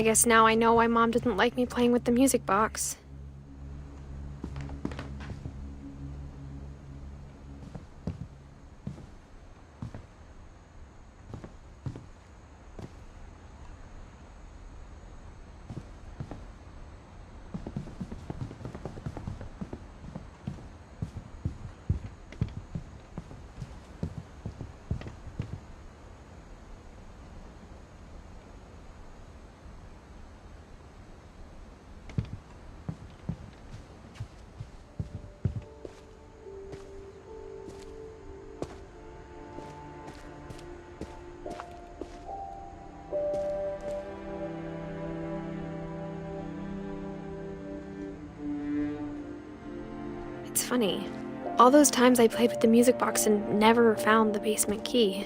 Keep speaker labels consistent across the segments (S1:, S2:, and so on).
S1: I guess now I know why Mom didn't like me playing with the music box. It's funny. All those times I played with the music box and never found the basement key.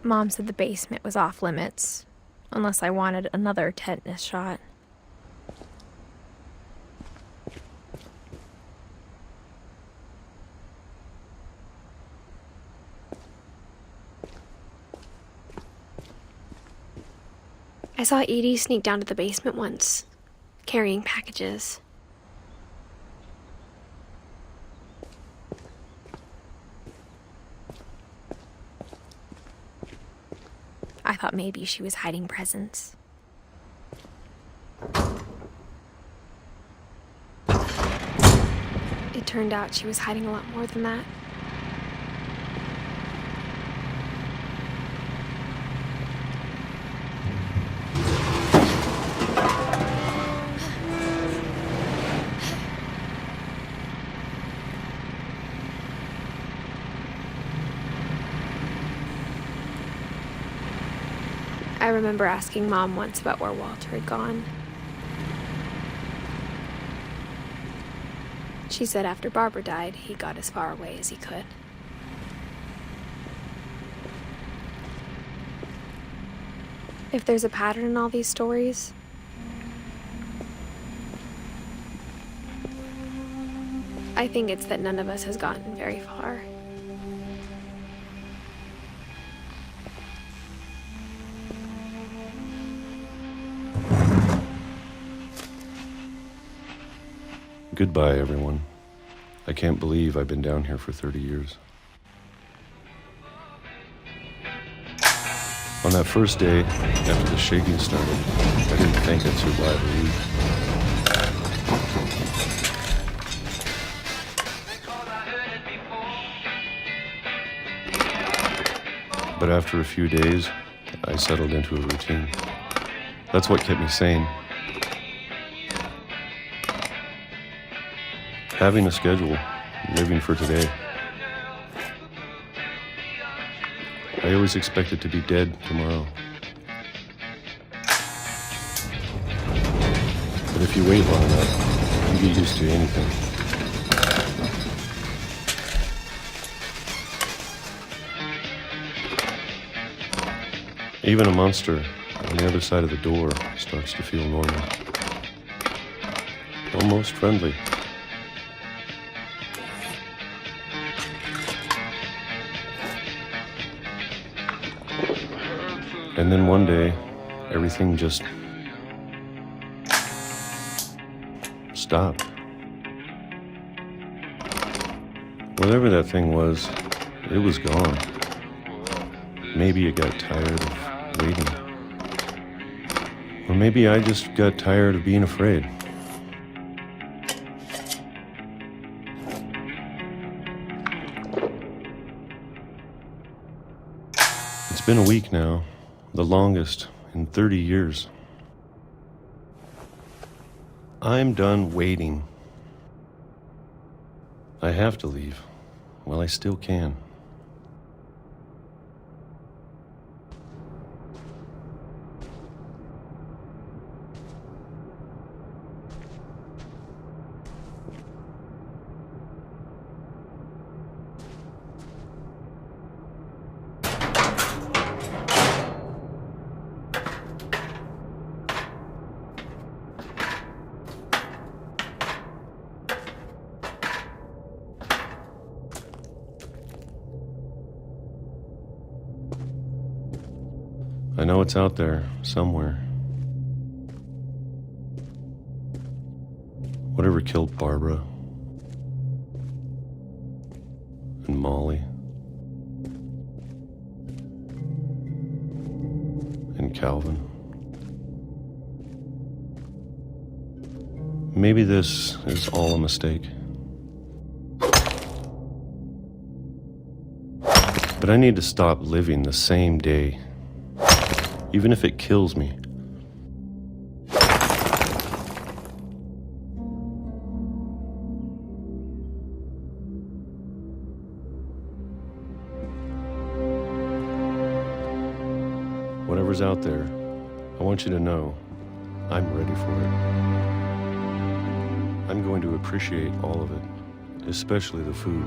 S1: Mom said the basement was off limits, unless I wanted another tetanus shot. I saw Edie sneak down to the basement once, carrying packages. I thought maybe she was hiding presents. It turned out she was hiding a lot more than that. I remember asking Mom once about where Walter had gone. She said after Barbara died, he got as far away as he could. If there's a pattern in all these stories, I think it's that none of us has gotten very far.
S2: Goodbye, everyone. I can't believe I've been down here for 30 years. On that first day, after the shaking started, I didn't think I'd survive a week. But after a few days, I settled into a routine. That's what kept me sane. Having a schedule living for today. I always expected to be dead tomorrow. But if you wait long enough, you get used to anything. Even a monster on the other side of the door starts to feel normal. Almost friendly. And then one day, everything just stopped. Whatever that thing was, it was gone. Maybe it got tired of waiting. Or maybe I just got tired of being afraid. It's been a week now, the longest in 30 years. I'm done waiting. I have to leave while I still can. I know it's out there, somewhere. Whatever killed Barbara and Molly and Calvin. Maybe this is all a mistake. But I need to stop living the same day. Even if it kills me. Whatever's out there, I want you to know I'm ready for it. I'm going to appreciate all of it, especially the food.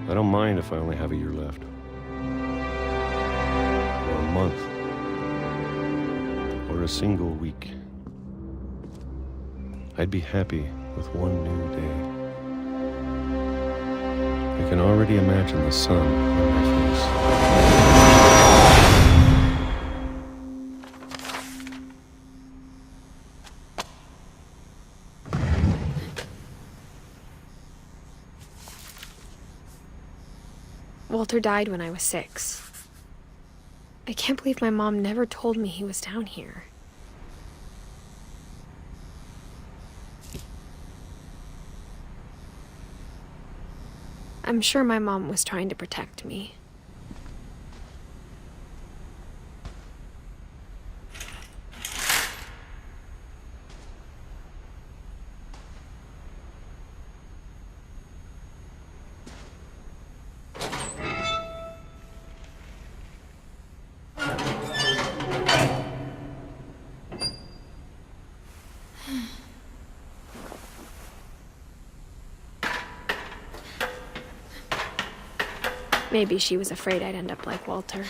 S2: I don't mind if I only have a year left. Month or a single week. I'd be happy with one new day. I can already imagine the sun on my face.
S1: Walter died when I was 6. I can't believe my mom never told me he was down here. I'm sure my mom was trying to protect me. Maybe she was afraid I'd end up like Walter.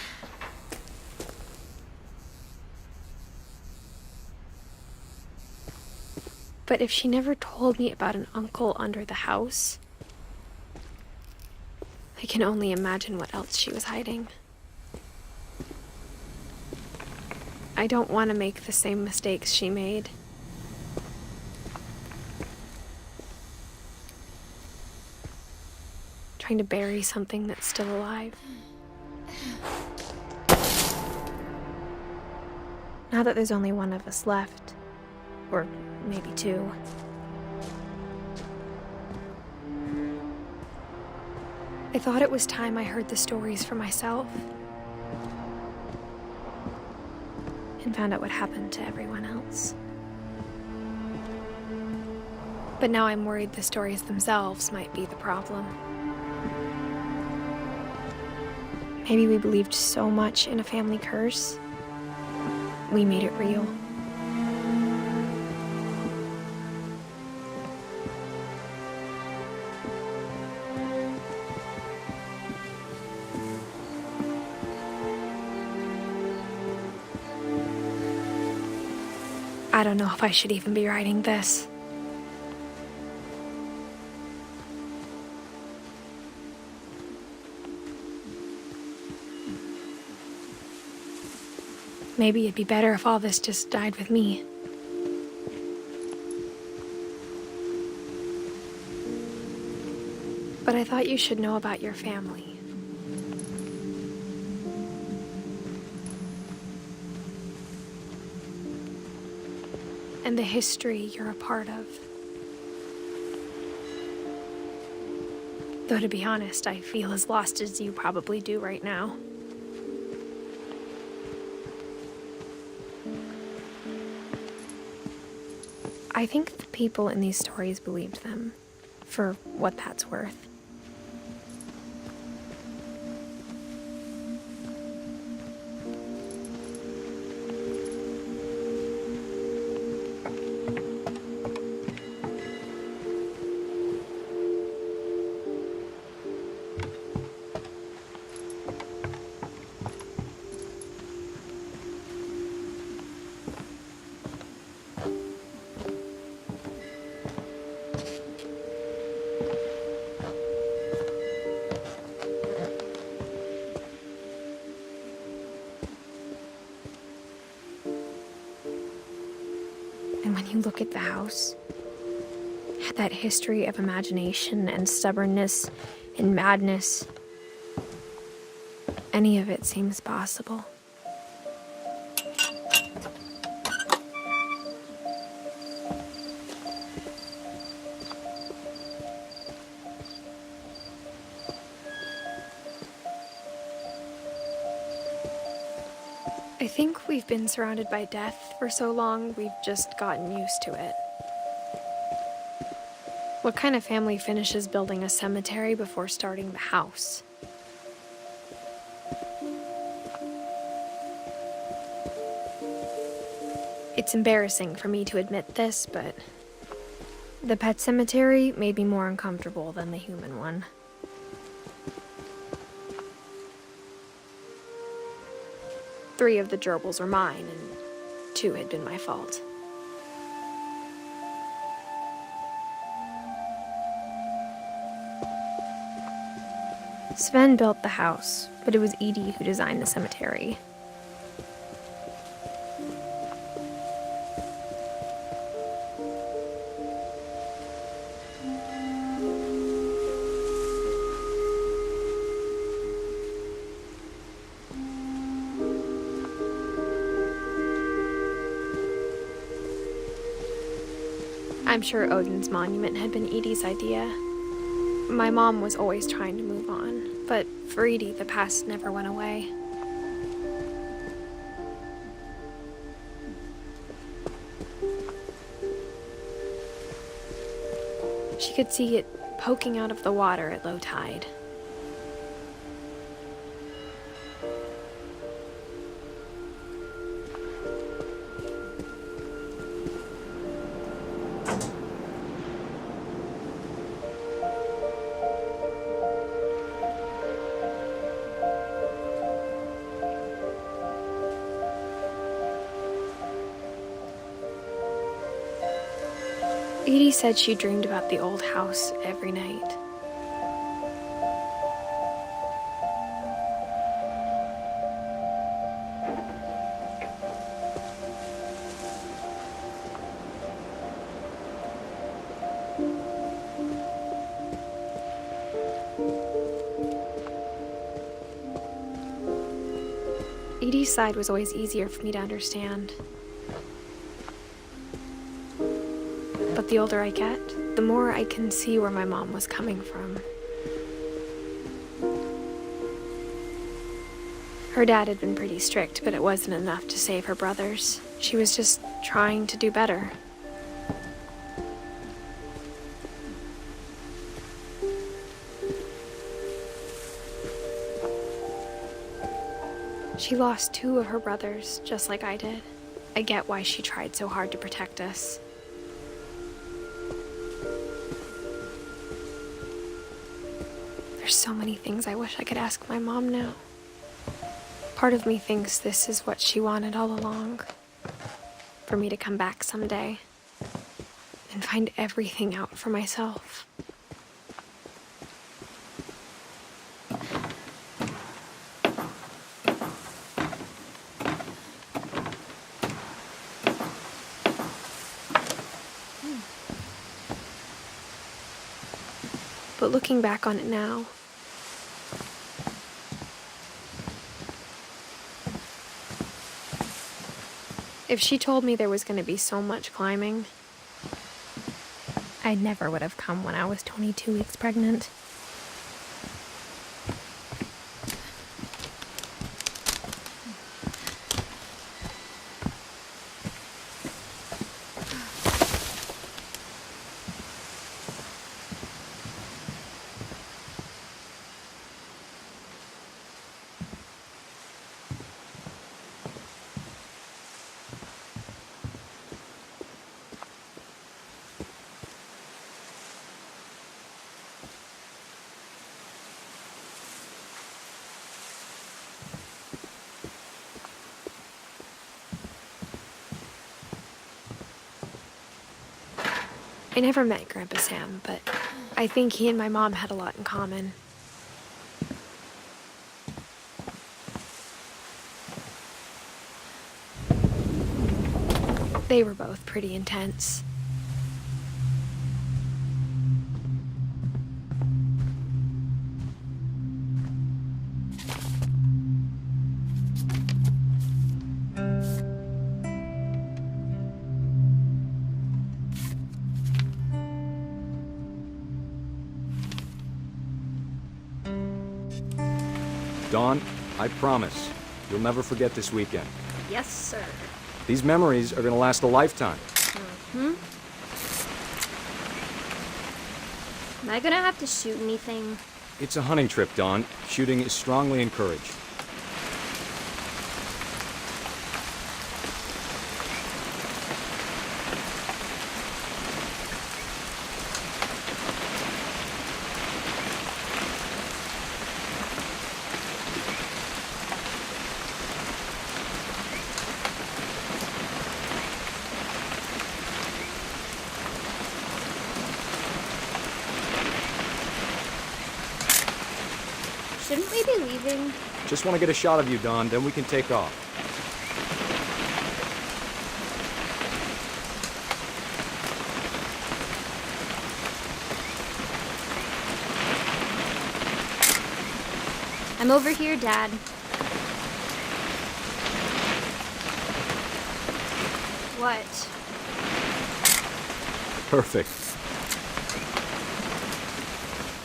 S1: But if she never told me about an uncle under the house, I can only imagine what else she was hiding. I don't want to make the same mistakes she made. Trying to bury something that's still alive. Now that there's only one of us left, or maybe 2, I thought it was time I heard the stories for myself and found out what happened to everyone else. But now I'm worried the stories themselves might be the problem. Maybe we believed so much in a family curse, we made it real. I don't know if I should even be writing this. Maybe it'd be better if all this just died with me. But I thought you should know about your family. And the history you're a part of. Though to be honest, I feel as lost as you probably do right now. I think the people in these stories believed them, for what that's worth. And when you look at the house, that history of imagination and stubbornness and madness, any of it seems possible. I think we've been surrounded by death for so long, we've just gotten used to it. What kind of family finishes building a cemetery before starting the house? It's embarrassing for me to admit this, but the pet cemetery made me more uncomfortable than the human one. Three of the gerbils were mine, and 2 had been my fault. Sven built the house, but it was Edie who designed the cemetery. I'm sure Odin's monument had been Edie's idea. My mom was always trying to move on, but for Edie, the past never went away. She could see it poking out of the water at low tide. Edie said she dreamed about the old house every night. Edie's side was always easier for me to understand. But the older I get, the more I can see where my mom was coming from. Her dad had been pretty strict, but it wasn't enough to save her brothers. She was just trying to do better. She lost 2 of her brothers, just like I did. I get why she tried so hard to protect us. There's so many things I wish I could ask my mom now. Part of me thinks this is what she wanted all along. For me to come back someday and find everything out for myself. But looking back on it now, if she told me there was going to be so much climbing, I never would have come when I was 22 weeks pregnant. I never met Grandpa Sam, but I think he and my mom had a lot in common. They were both pretty intense.
S3: Dawn, I promise, you'll never forget this weekend.
S4: Yes, sir.
S3: These memories are gonna last a lifetime.
S4: Am I gonna have to shoot anything?
S3: It's a hunting trip, Dawn. Shooting is strongly encouraged.
S4: Shouldn't we be leaving?
S3: Just want to get a shot of you, Dawn, then we can take off.
S4: I'm over here, Dad. What?
S3: Perfect.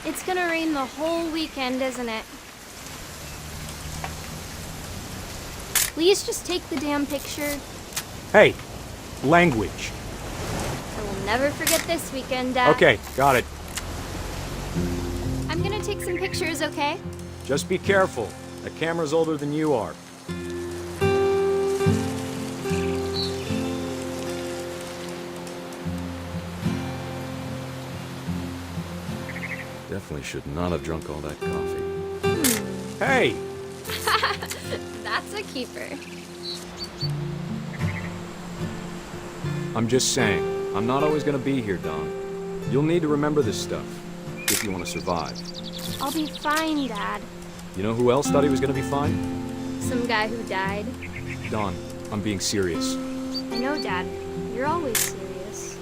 S4: It's gonna rain the whole weekend, isn't it? Please just take the damn picture.
S3: Hey, language.
S4: I will never forget this weekend, Dad.
S3: Okay, got it.
S4: I'm gonna take some pictures, okay?
S3: Just be careful. The camera's older than you are. Definitely should not have drunk all that coffee. Hey!
S4: That's a keeper.
S3: I'm just saying, I'm not always gonna be here, Dawn. You'll need to remember this stuff, if you want to survive.
S4: I'll be fine, Dad.
S3: You know who else thought he was gonna be fine?
S4: Some guy who died.
S3: Dawn, I'm being serious.
S4: I know, Dad. You're always serious.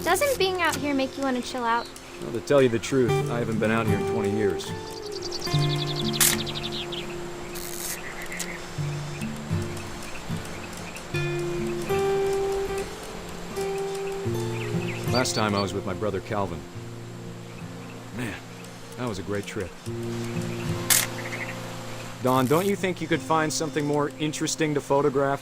S4: Doesn't being out here make you want to chill out?
S3: Well, to tell you the truth, I haven't been out here in 20 years. Last time I was with my brother Calvin. Man, that was a great trip. Dawn, don't you think you could find something more interesting to photograph?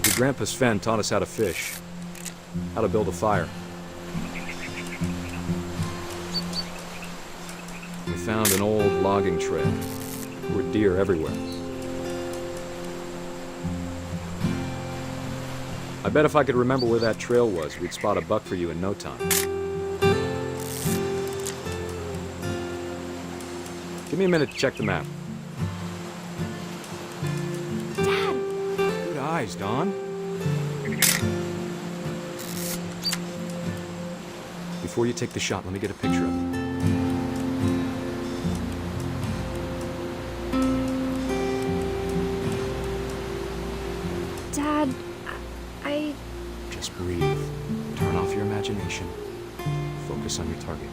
S3: Your grandpa Sven taught us how to fish, how to build a fire. We found an old logging trail. There were deer everywhere. I bet if I could remember where that trail was, we'd spot a buck for you in no time. Give me a minute to check the map.
S4: Dad!
S3: Good eyes, Dawn. Before you take the shot, let me get a picture of it.
S1: Dad, I...
S3: Just breathe. Turn off your imagination. Focus on your target.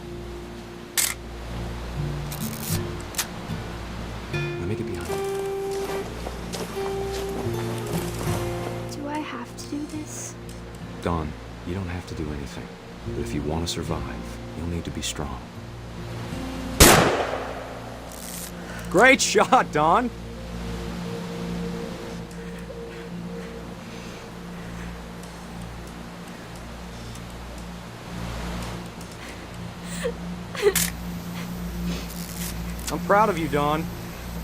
S3: Let me get behind you.
S4: Do I have to do this?
S3: Dawn, you don't have to do anything. But if you want to survive, you'll need to be strong. Great shot, Dawn! I'm proud of you, Dawn.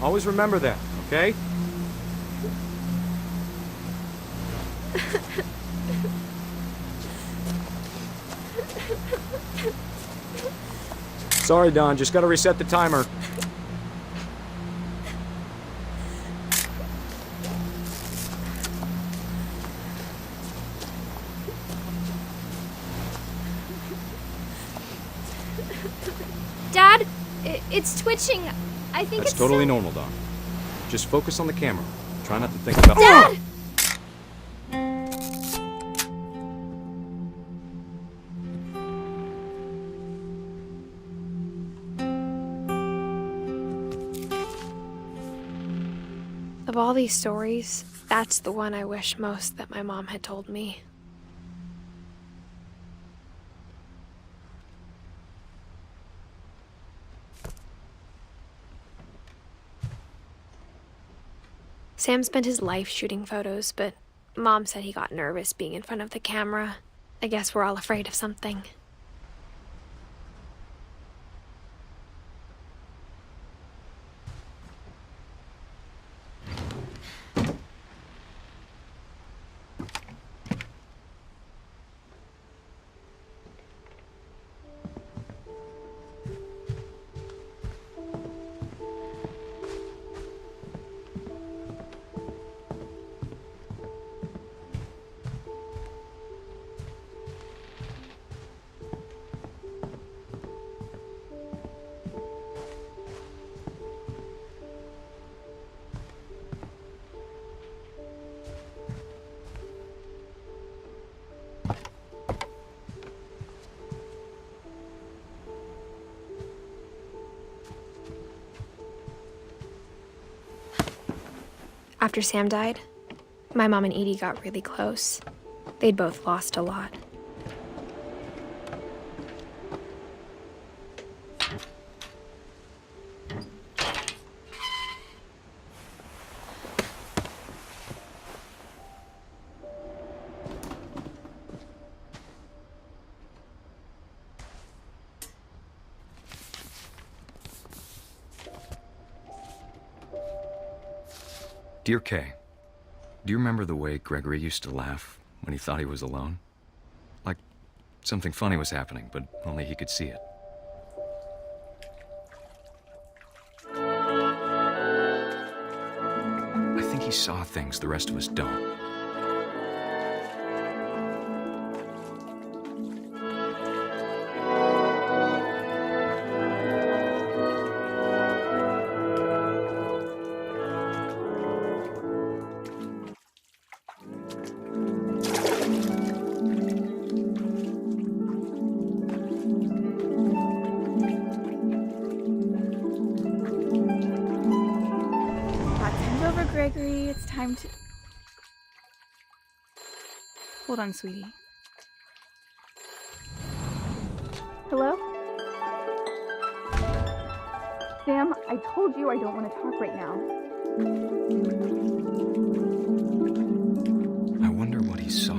S3: Always remember that, okay? Sorry, Dawn. Just gotta reset the timer.
S4: Dad, it's twitching. I think
S3: That's
S4: it's
S3: totally
S4: still...
S3: normal, Dawn. Just focus on the camera. Try not to think about...
S4: Dad!
S1: Of all these stories, that's the one I wish most that my mom had told me. Sam spent his life shooting photos, but Mom said he got nervous being in front of the camera. I guess we're all afraid of something. After Sam died, my mom and Edie got really close. They'd both lost a lot.
S3: Dear Kay, do you remember the way Gregory used to laugh when he thought he was alone? Like something funny was happening, but only he could see it. I think he saw things the rest of us don't.
S5: Gregory, it's time to... Hold on, sweetie. Hello? Sam, I told you I don't want to talk right now.
S3: I wonder what he saw.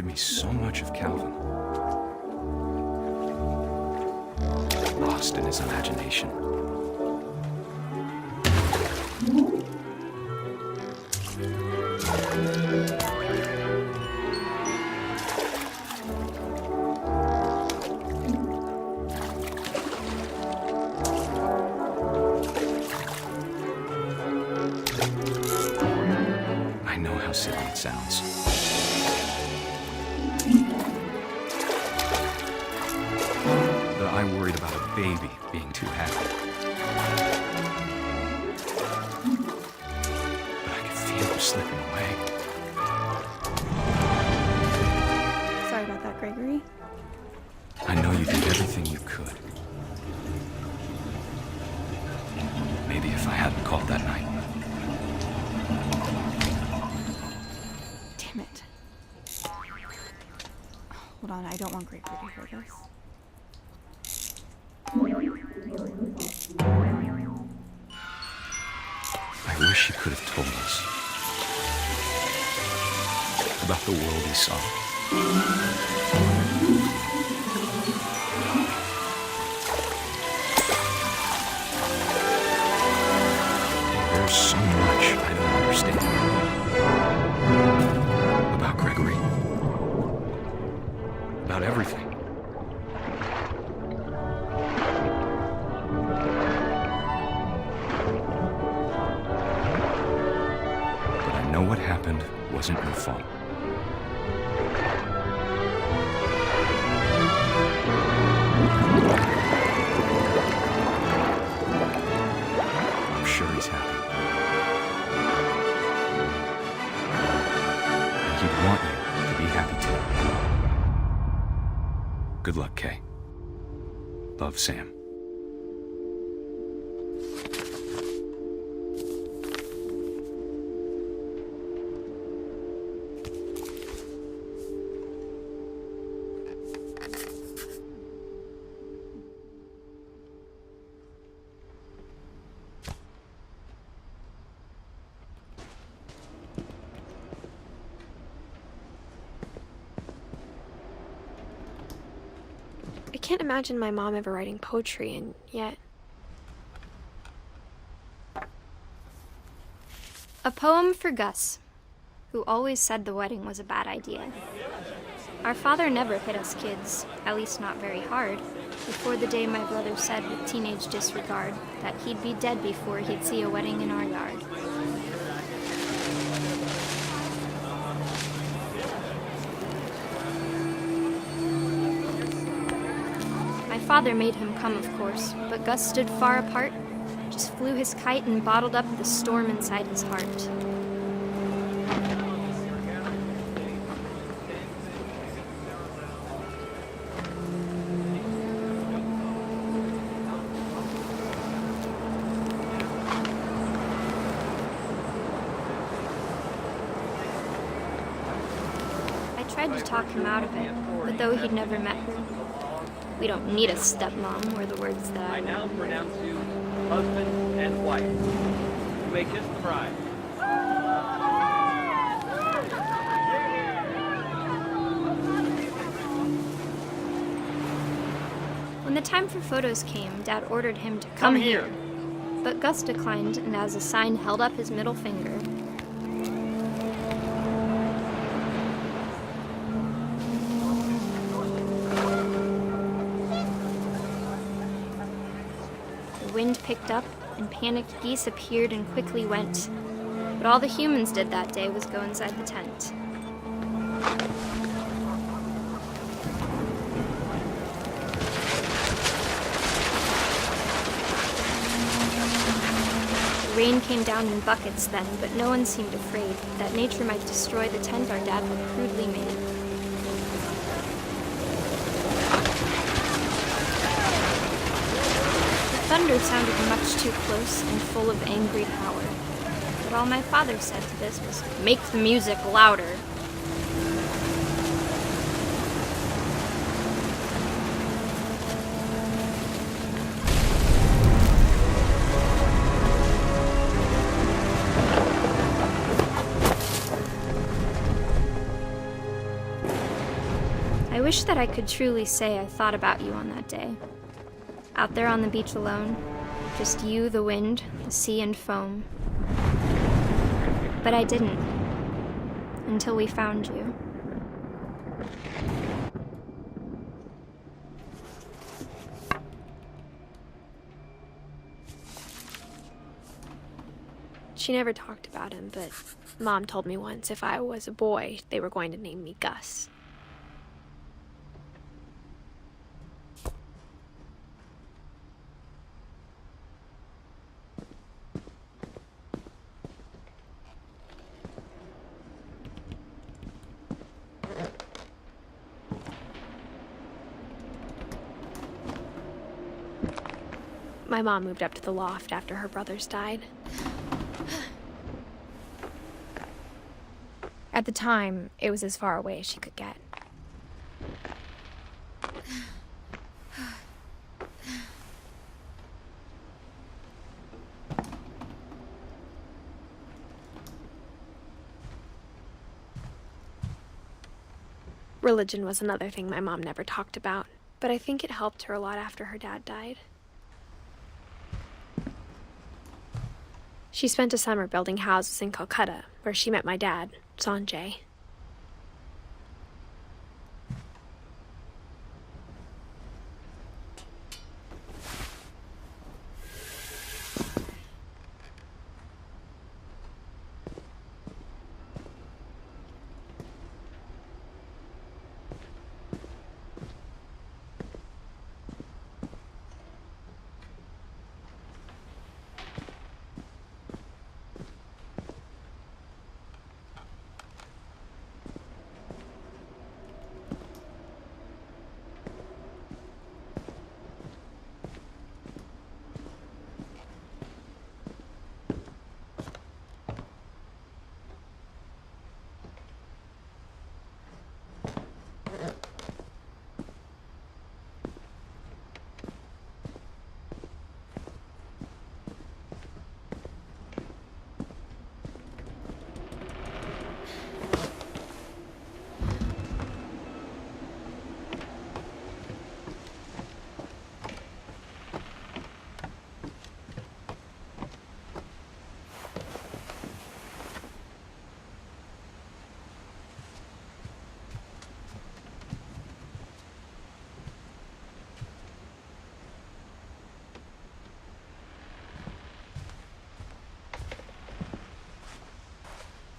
S3: me so much of Calvin. Lost in his imagination. I know how silly it sounds. But I worried about a baby being too happy. But I could feel him slipping away.
S5: Sorry about that, Gregory.
S3: I know you did everything you could. Maybe if I hadn't called that night.
S5: Damn it. Hold on, I don't want Gregory to hear this.
S3: I wish he could have told us about the world he saw. There's so much I don't understand about Gregory, about everything. But I know what happened wasn't your fault. I'm sure he's happy. And he'd want you to be happy too. Good luck, Kay. Love, Sam.
S1: I can't imagine my mom ever writing poetry, and yet...
S4: A poem for Gus, who always said the wedding was a bad idea. Our father never hit us kids, at least not very hard, before the day my brother said with teenage disregard that he'd be dead before he'd see a wedding in our yard. My father made him come, of course, but Gus stood far apart, just flew his kite and bottled up the storm inside his heart. I tried to talk him out of it, but though he'd never met her, "We don't need a stepmom," were the words that
S6: I now pronounce you husband and wife. You may kiss the bride.
S4: When the time for photos came, Dad ordered him to come here. But Gus declined and as a sign held up his middle finger. The wind picked up and panicked geese appeared and quickly went. But all the humans did that day was go inside the tent. Rain came down in buckets then, but no one seemed afraid that nature might destroy the tent our dad had crudely made. The thunder sounded much too close and full of angry power. But all my father said to this was, "Make the music louder." I wish that I could truly say I thought about you on that day. Out there on the beach alone, just you, the wind, the sea, and foam. But I didn't, until we found you.
S1: She never talked about him, but Mom told me once if I was a boy, they were going to name me Gus. My mom moved up to the loft after her brothers died. At the time, it was as far away as she could get. Religion was another thing my mom never talked about, but I think it helped her a lot after her dad died. She spent a summer building houses in Calcutta, where she met my dad, Sanjay.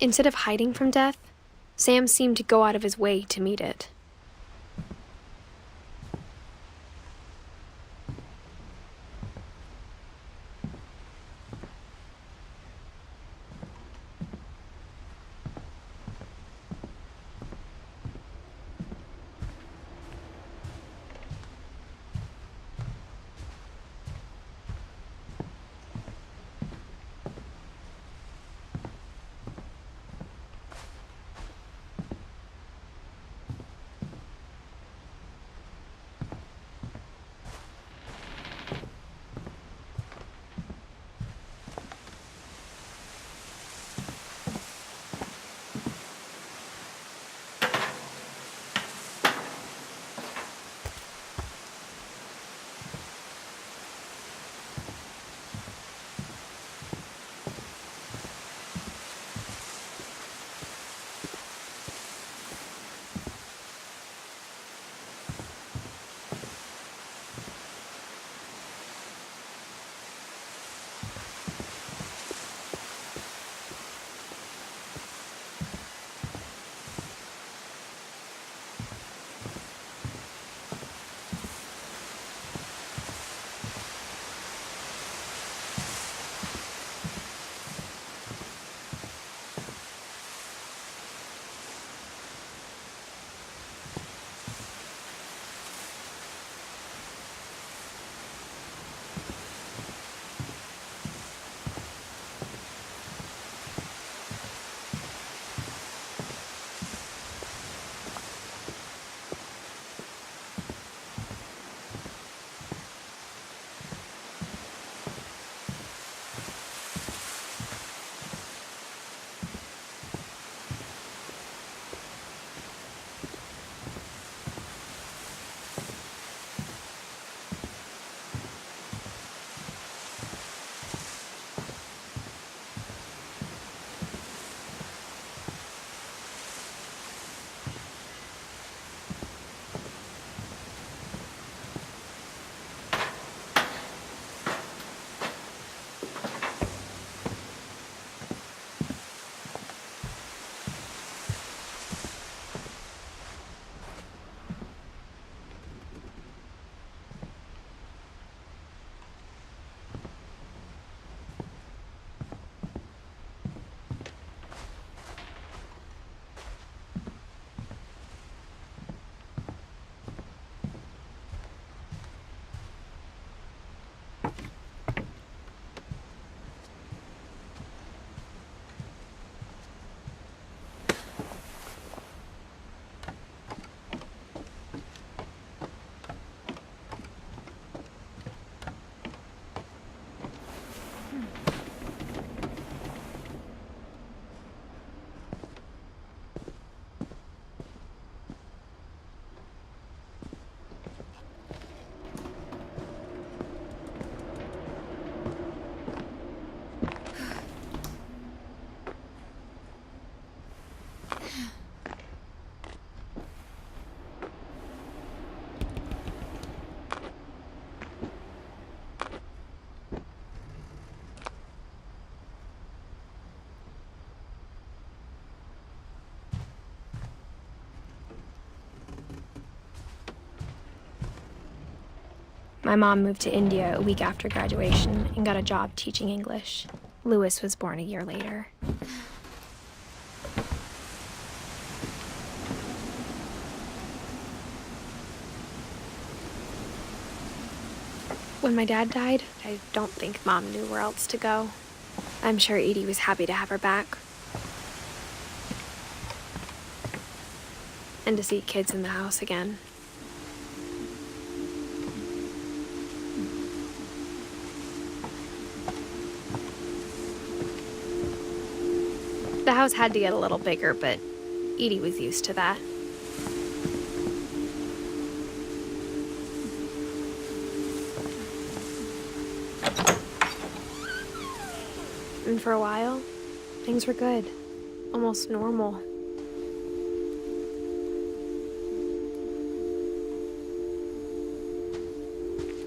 S1: Instead of hiding from death, Sam seemed to go out of his way to meet it. My mom moved to India a week after graduation and got a job teaching English. Louis was born a year later. When my dad died, I don't think Mom knew where else to go. I'm sure Edie was happy to have her back. And to see kids in the house again. The house had to get a little bigger, but Edie was used to that. And for a while, things were good. Almost normal.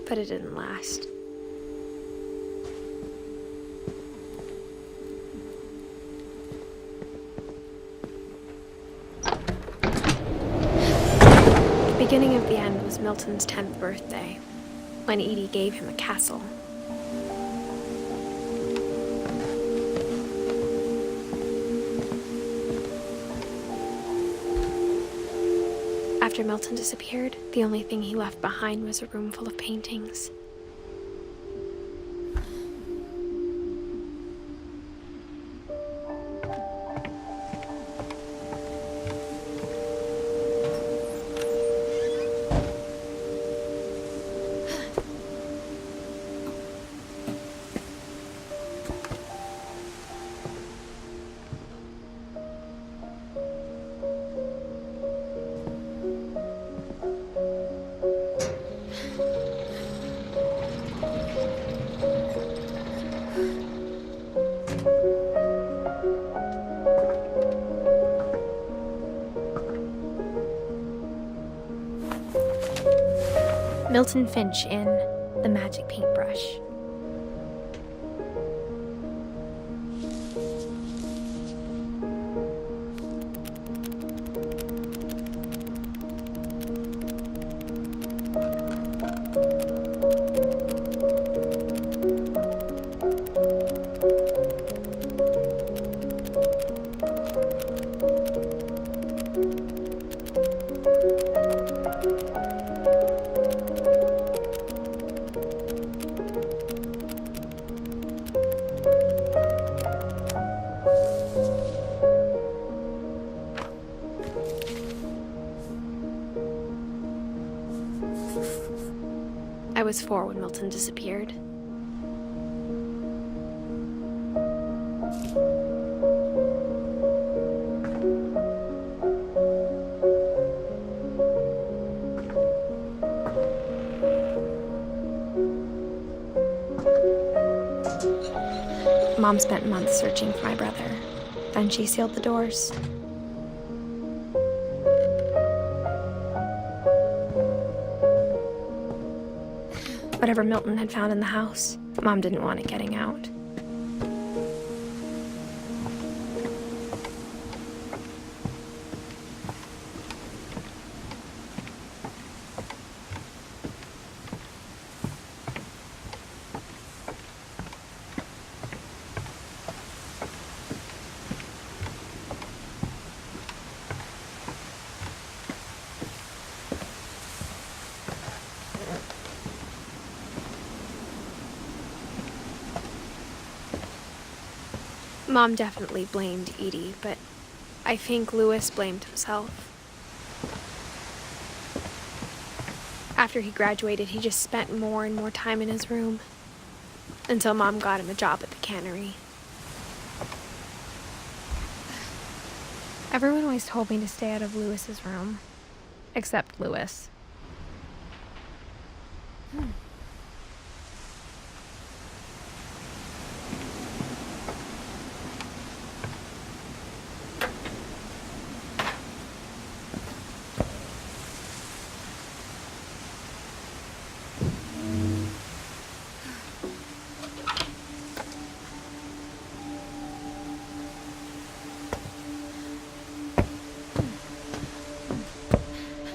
S1: But it didn't last. The beginning of the end was Milton's 10th birthday, when Edie gave him a castle. After Milton disappeared, the only thing he left behind was a room full of paintings. Milton Finch in The Magic Paintbrush. I was 4 when Milton disappeared. Mom spent months searching for my brother. Then she sealed the doors. Whatever Milton had found in the house, Mom didn't want it getting out. Mom definitely blamed Edie, but I think Louis blamed himself. After he graduated, he just spent more and more time in his room, until Mom got him a job at the cannery. Everyone always told me to stay out of Louis's room, except Louis.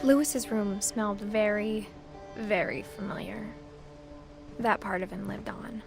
S1: Louis's room smelled very, very familiar. that part of him lived on.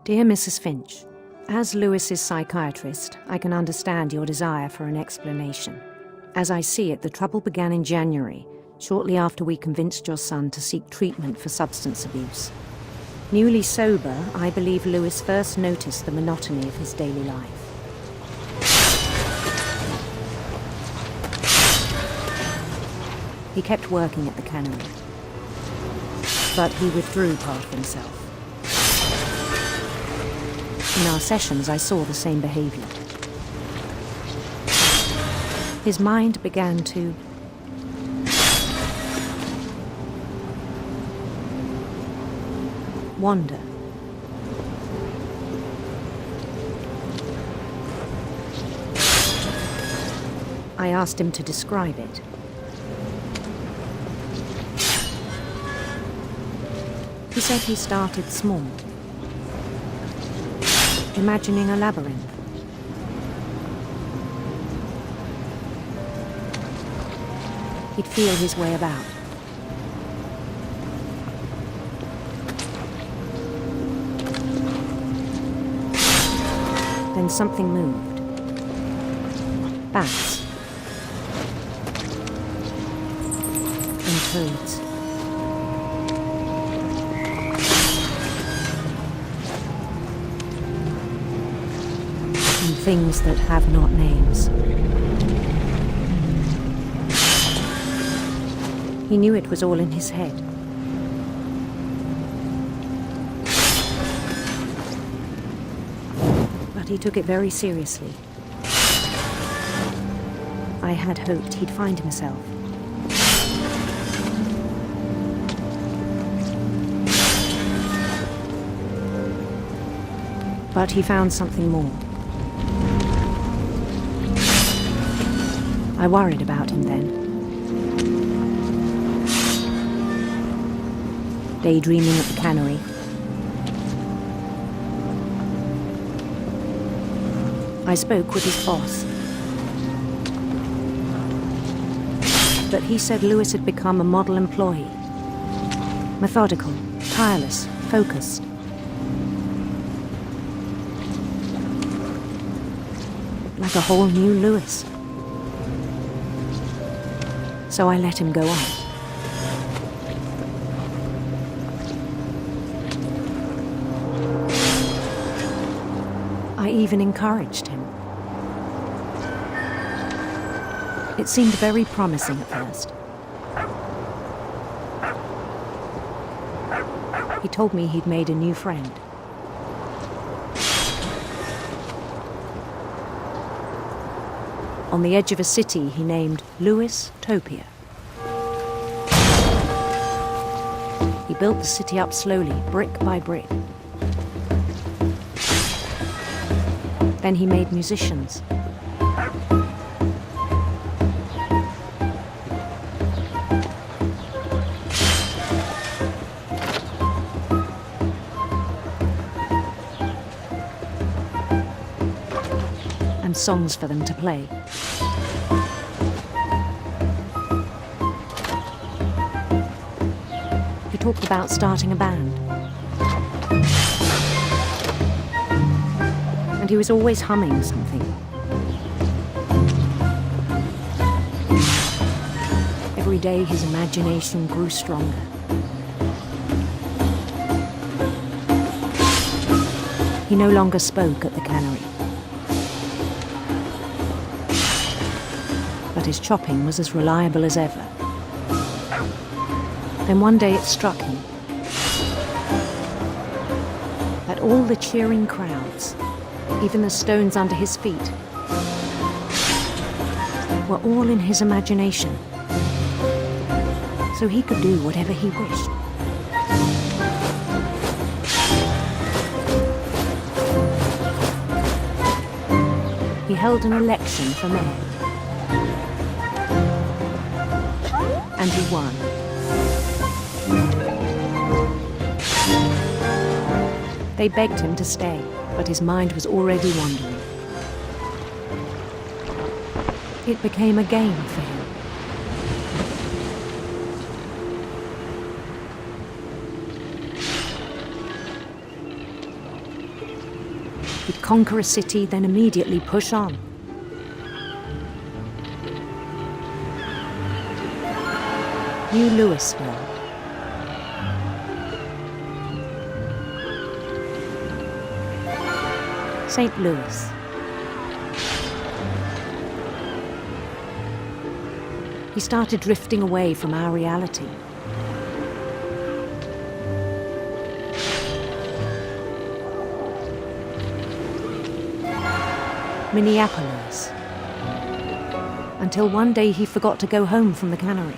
S7: Dear Mrs. Finch, as Lewis's psychiatrist, I can understand your desire for an explanation. As I see it, the trouble began in January, shortly after we convinced your son to seek treatment for substance abuse. Newly sober, I believe Lewis first noticed the monotony of his daily life. He kept working at the cannery, but he withdrew part of himself. In our sessions, I saw the same behavior. His mind began to wander. I asked him to describe it. He said he started small, imagining a labyrinth. He'd feel his way about. Then something moved. Bats. And toads. And things that have not names. He knew it was all in his head. But he took it very seriously. I had hoped he'd find himself. But he found something more. I worried about him then. Daydreaming at the cannery. I spoke with his boss. But he said Lewis had become a model employee. Methodical, tireless, focused. Like a whole new Lewis. So I let him go on. I even encouraged him. It seemed very promising at first. He told me he'd made a new friend. On the edge of a city he named Lewis Topia. He built the city up slowly, brick by brick. Then he made musicians. And songs for them to play. He talked about starting a band. And he was always humming something. Every day his imagination grew stronger. He no longer spoke at the cannery. But his chopping was as reliable as ever. Then one day it struck him that all the cheering crowds, even the stones under his feet, were all in his imagination, so he could do whatever he wished. He held an election for mayor. And he won. They begged him to stay, but his mind was already wandering. It became a game for him. He'd conquer a city, then immediately push on. New Louisville. St. Louis. He started drifting away from our reality. Minneapolis. Until one day he forgot to go home from the cannery.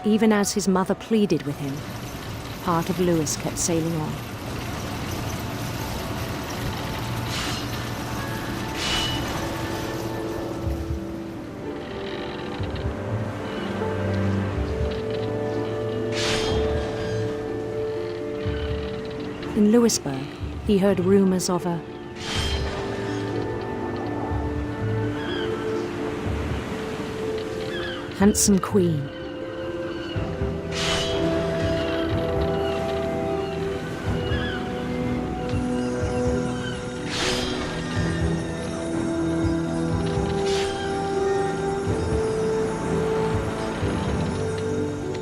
S7: Even as his mother pleaded with him, part of Louis kept sailing on. In Louisburg, he heard rumors of a handsome queen.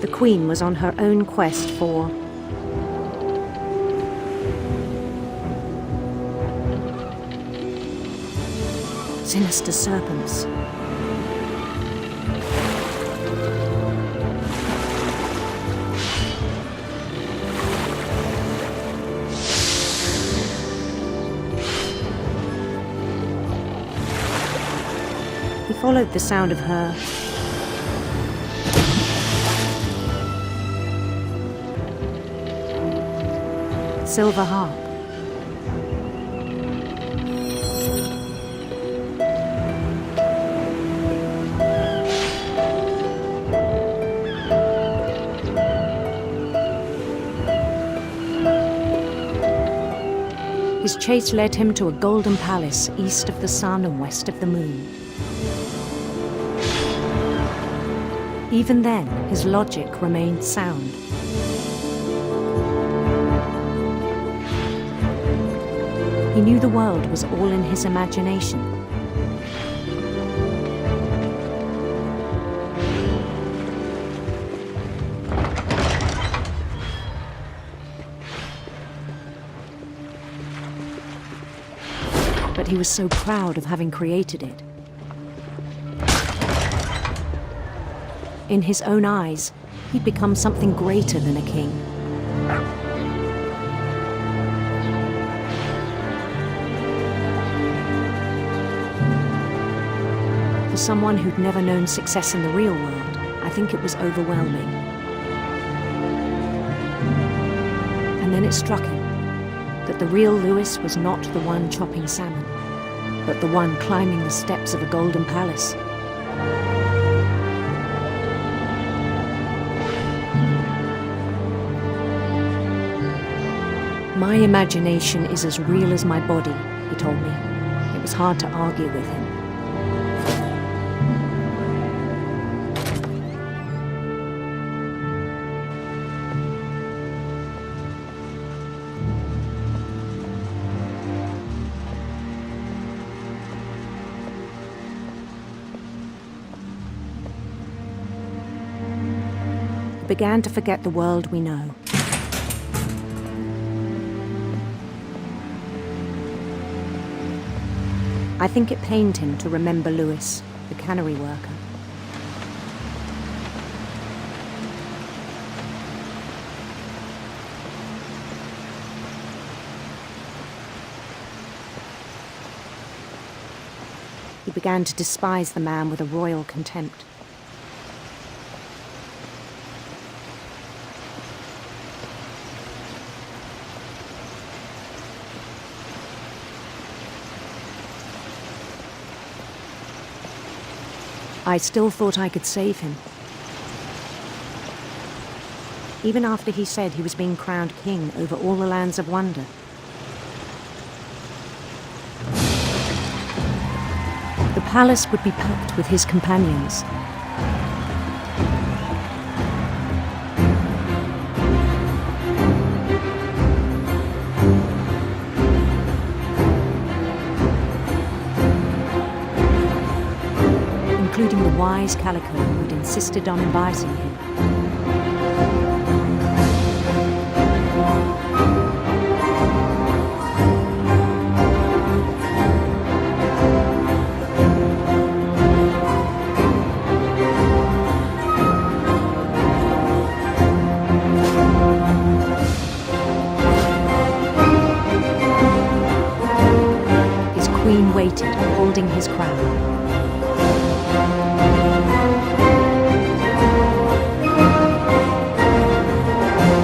S7: The queen was on her own quest for sinister serpents. He followed the sound of her silver harp. His chase led him to a golden palace east of the sun and west of the moon. Even then, his logic remained sound. He knew the world was all in his imagination. But he was so proud of having created it. In his own eyes, he'd become something greater than a king. For someone who'd never known success in the real world, I think it was overwhelming. And then it struck him that the real Louis was not the one chopping salmon, but the one climbing the steps of a golden palace. My imagination is as real as my body, he told me. It was hard to argue with him. He began to forget the world we know. I think it pained him to remember Louis, the cannery worker. He began to despise the man with a royal contempt. I still thought I could save him. Even after he said he was being crowned king over all the lands of wonder. The palace would be packed with his companions. Including the wise Calico who'd insisted on inviting him. His queen waited, holding his crown.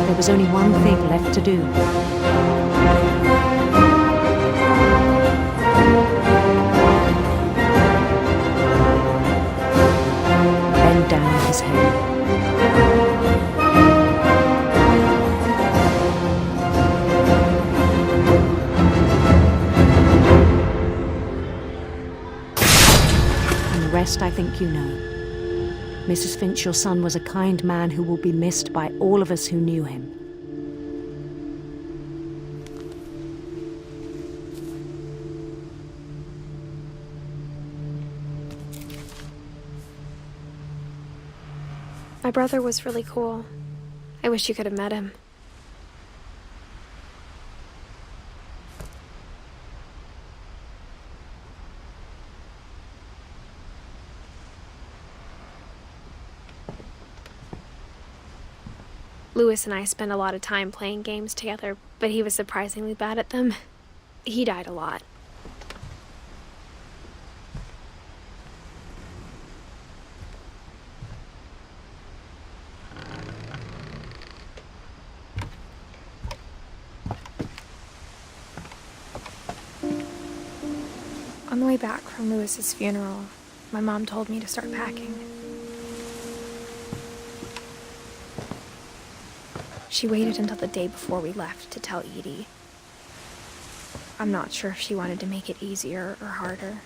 S7: There was only one thing left to do. Bend down his head. And the rest I think you know. Mrs. Finch, your son was a kind man who will be missed by all of us who knew him.
S1: My brother was really cool. I wish you could have met him. Lewis and I spent a lot of time playing games together, but he was surprisingly bad at them. He died a lot. On the way back from Lewis's funeral, my mom told me to start packing. She waited until the day before we left to tell Edie. I'm not sure if she wanted to make it easier or harder.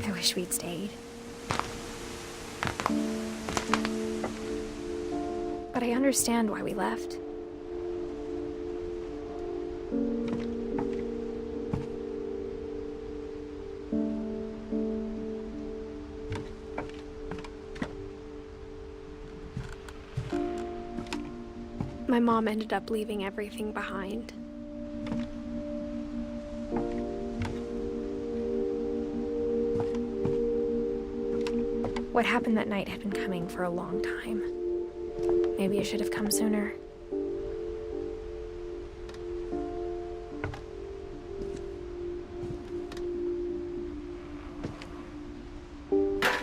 S1: I wish we'd stayed. But I understand why we left. My mom ended up leaving everything behind. What happened that night had been coming for a long time. Maybe it should have come sooner.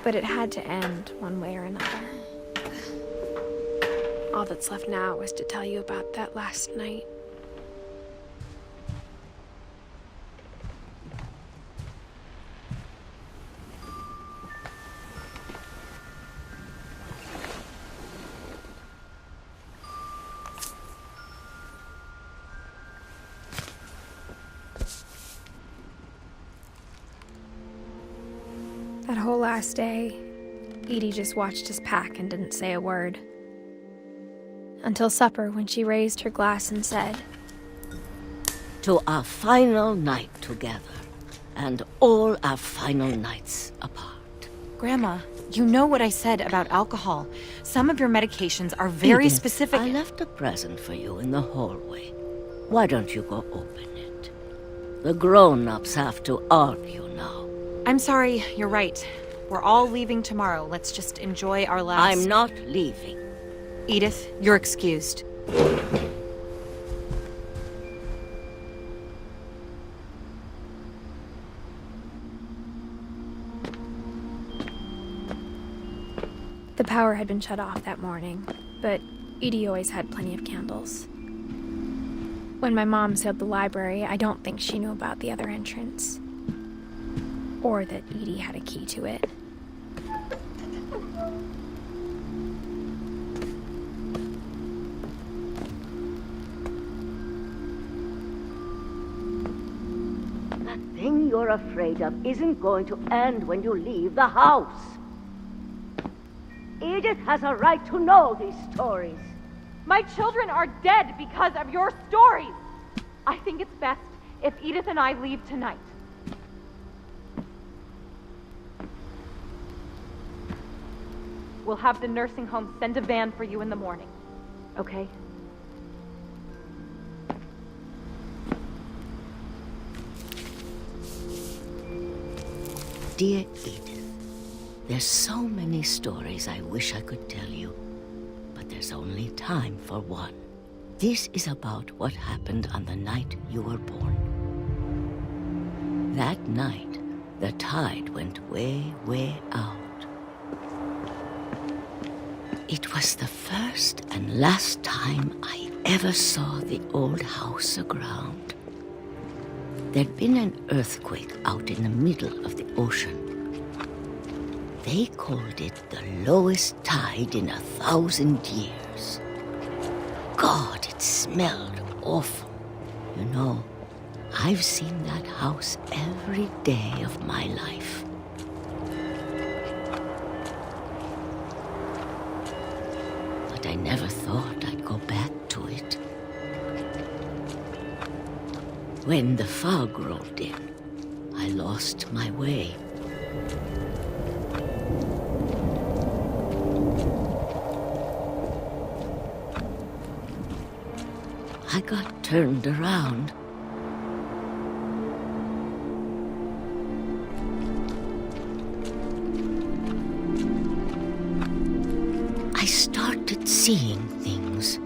S1: But it had to end one way or another. All that's left now is to tell you about that last night. That whole last day, Edie just watched us pack and didn't say a word. Until supper, when she raised her glass and said,
S8: "To our final night together, and all our final nights apart."
S9: Grandma, you know what I said about alcohol. Some of your medications are very
S8: Edith,
S9: specific.
S8: I left a present for you in the hallway. Why don't you go open it? The grown-ups have to argue now.
S9: I'm sorry, you're right. We're all leaving tomorrow. Let's just enjoy our last...
S8: I'm not leaving.
S9: Edith, you're excused.
S1: The power had been shut off that morning, but Edie always had plenty of candles. When my mom sealed the library, I don't think she knew about the other entrance. Or that Edie had a key to it.
S8: That thing you're afraid of isn't going to end when you leave the house. Edith has a right to know these stories.
S5: My children are dead because of your stories. I think it's best if Edith and I leave tonight. We'll have the nursing home send a van for you in the morning. Okay?
S8: Dear Edith, there's so many stories I wish I could tell you, but there's only time for one. This is about what happened on the night you were born. That night, the tide went way, way out. It was the first and last time I ever saw the old house aground. There'd been an earthquake out in the middle of the ocean. They called it the lowest tide in 1,000 years. God, it smelled awful. You know, I've seen that house every day of my life. But I never thought I'd go back to it. When the fog rolled in, I lost my way. I got turned around. I started seeing things.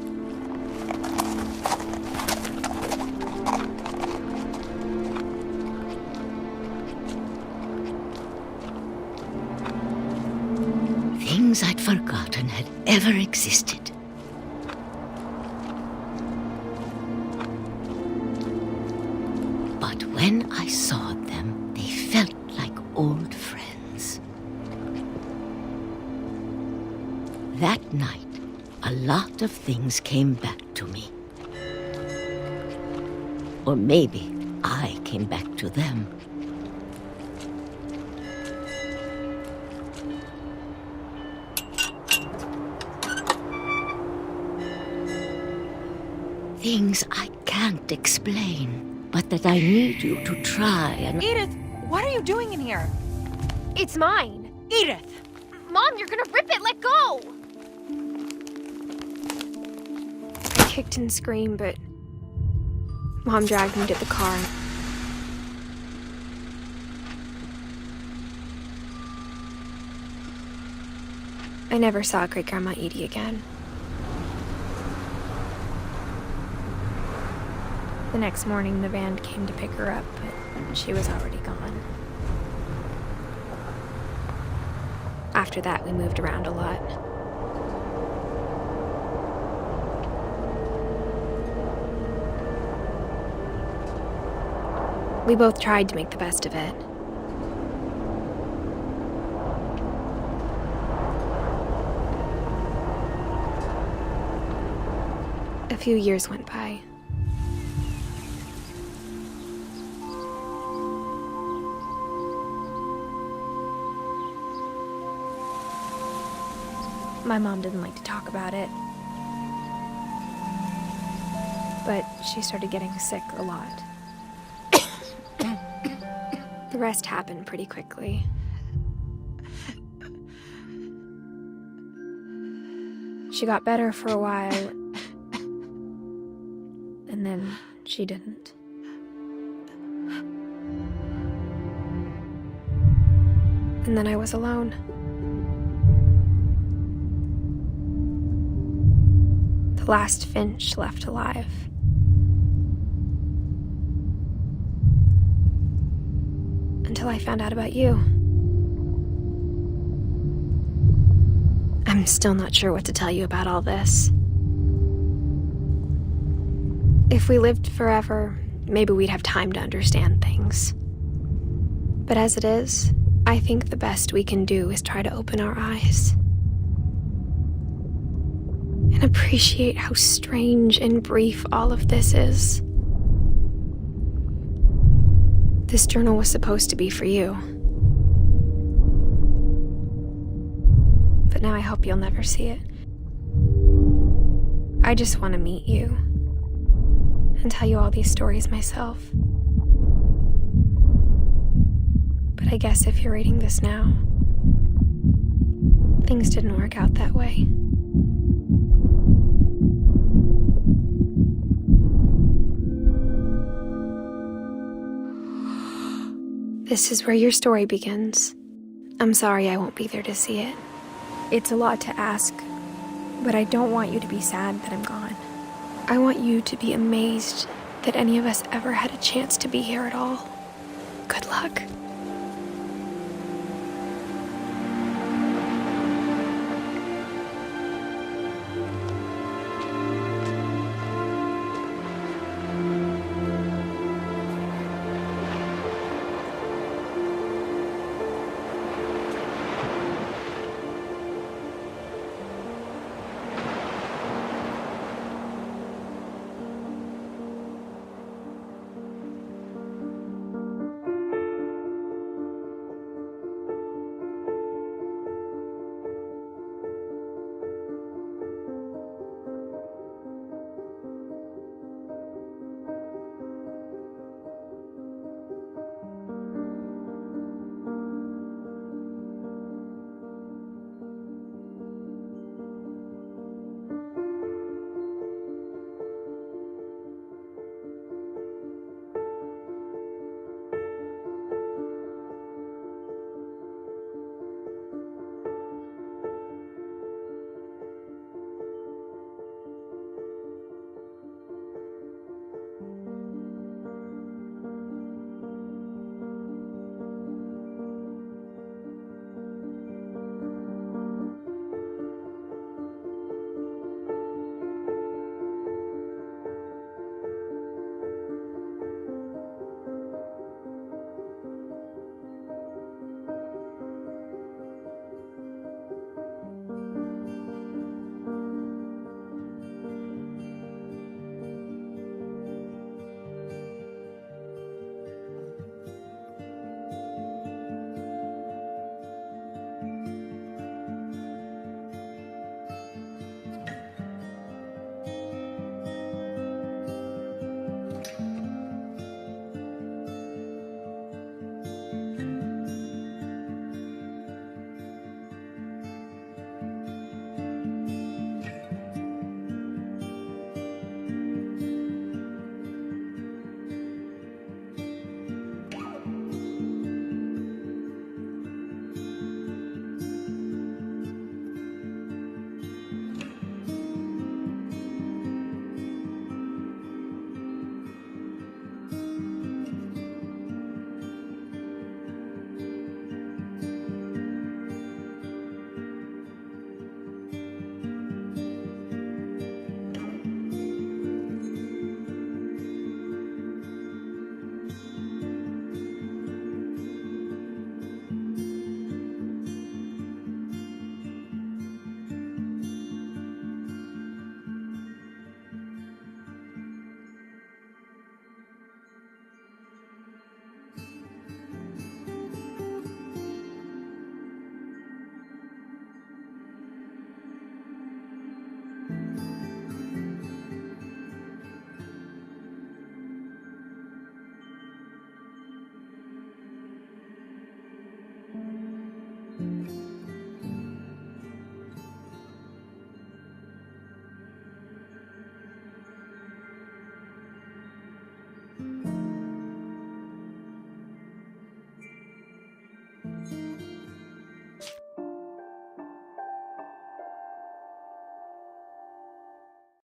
S8: Things I'd forgotten had ever existed. But when I saw them, they felt like old friends. That night, a lot of things came back to me. Or maybe I came back to them. Things I can't explain, but that I need you to try and...
S9: Edith, what are you doing in here?
S1: It's mine!
S9: Edith!
S1: Mom, you're gonna rip it! Let go! I kicked and screamed, but Mom dragged me to the car. I never saw Great-Grandma Edie again. The next morning, the van came to pick her up, but she was already gone. After that, we moved around a lot. We both tried to make the best of it. A few years went by. My mom didn't like to talk about it. But she started getting sick a lot. The rest happened pretty quickly. She got better for a while, and then she didn't. And then I was alone. The last Finch left alive. Until I found out about you. I'm still not sure what to tell you about all this. If we lived forever, maybe we'd have time to understand things. But as it is, I think the best we can do is try to open our eyes and appreciate how strange and brief all of this is. This journal was supposed to be for you. But now I hope you'll never see it. I just want to meet you and tell you all these stories myself. But I guess if you're reading this now, things didn't work out that way. This is where your story begins. I'm sorry I won't be there to see it. It's a lot to ask, but I don't want you to be sad that I'm gone. I want you to be amazed that any of us ever had a chance to be here at all. Good luck.